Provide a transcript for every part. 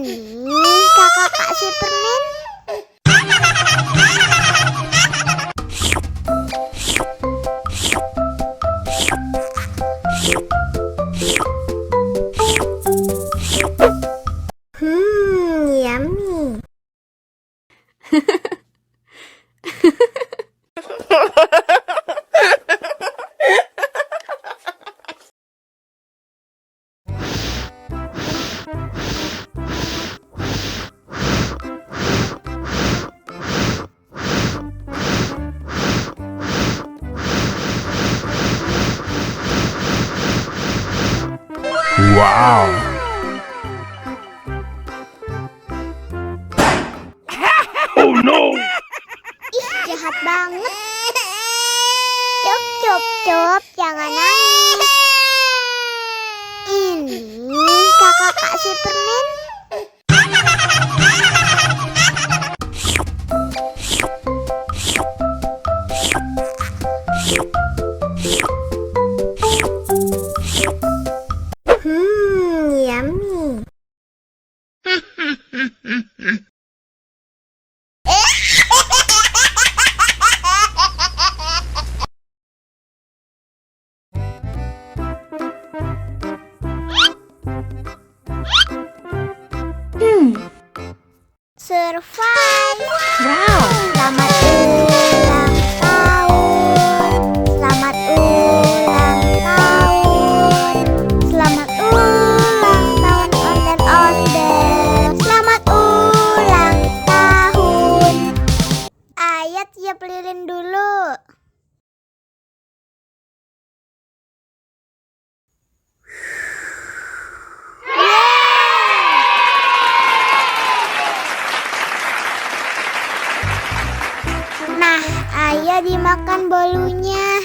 Ini kakak kasih permen. Yummy. Wow. Oh no. Ih, jahat banget. Cup, jangan nangis. Ini kakak kasih permen. Yummy. Survive. Wow. Selamat ulang tahun. Selamat ulang tahun. Selamat ulang tahun Onder-Onder. Selamat ulang tahun. Ayat tiup lilin dulu. Nah, ayo dimakan bolunya.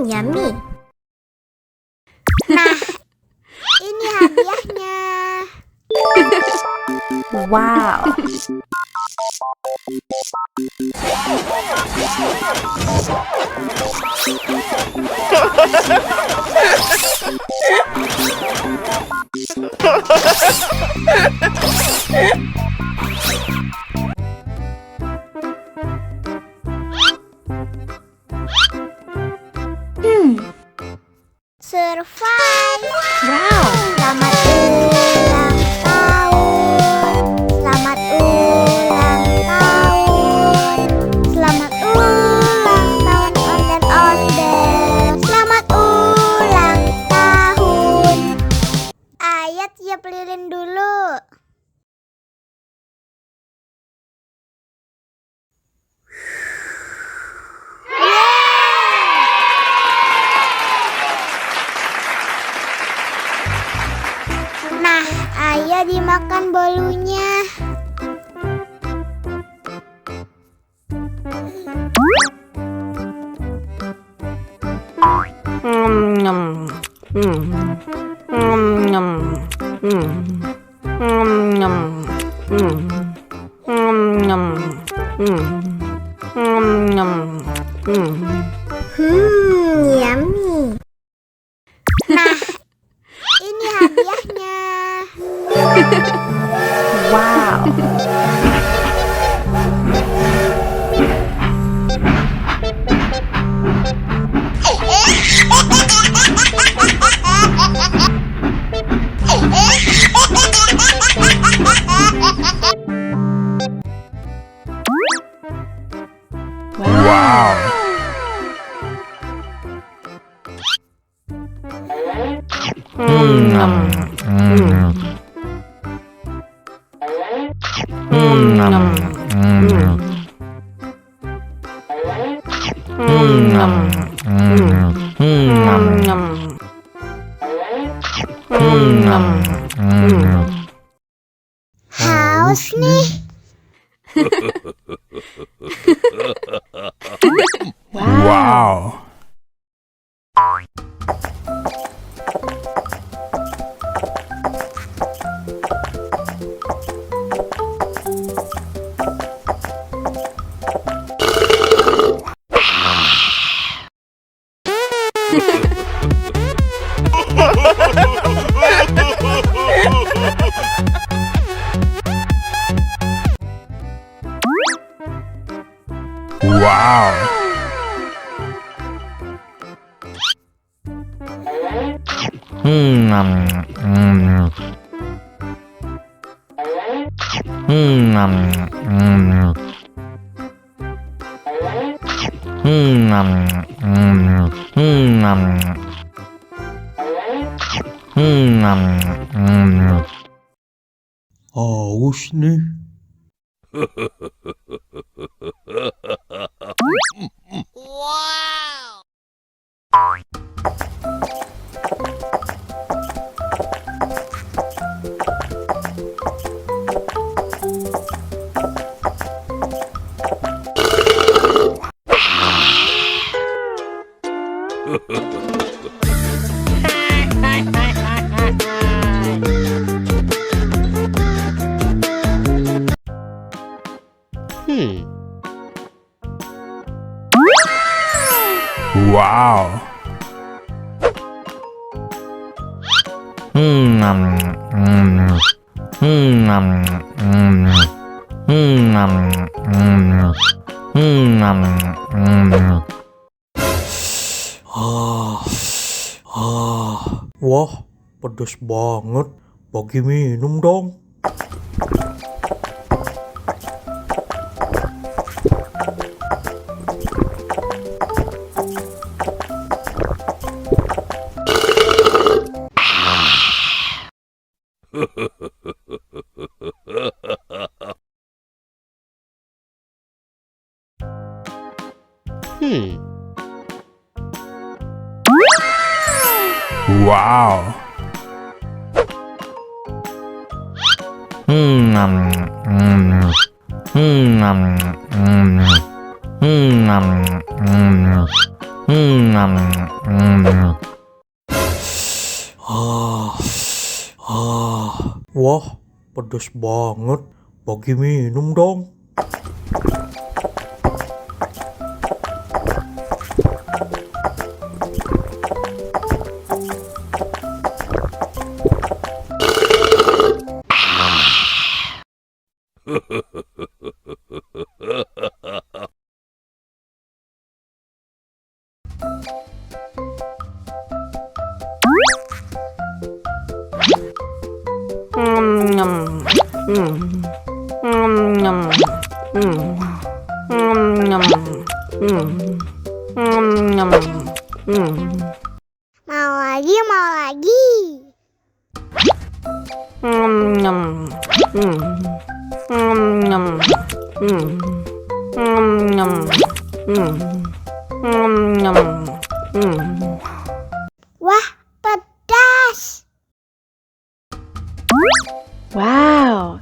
Yummy. Nah, ini hadiahnya. Wow. Survive. Wow. Selamat ulang tahun. Selamat ulang tahun. Selamat ulang tahun Onder-Onder. Selamat ulang tahun. Ayat tiup lilin dulu. Nah, ayo dimakan bolunya. Yummy. Nah, ini hadiahnya. Wow. Wow. Haus nih. Wow. Wow. Haus nih. Wow. Wah, pedes banget. Bagi minum dong. Wow. Wah, pedes banget. Bagi minum dong. Mau lagi, mau lagi. Wah, pedas. Wow.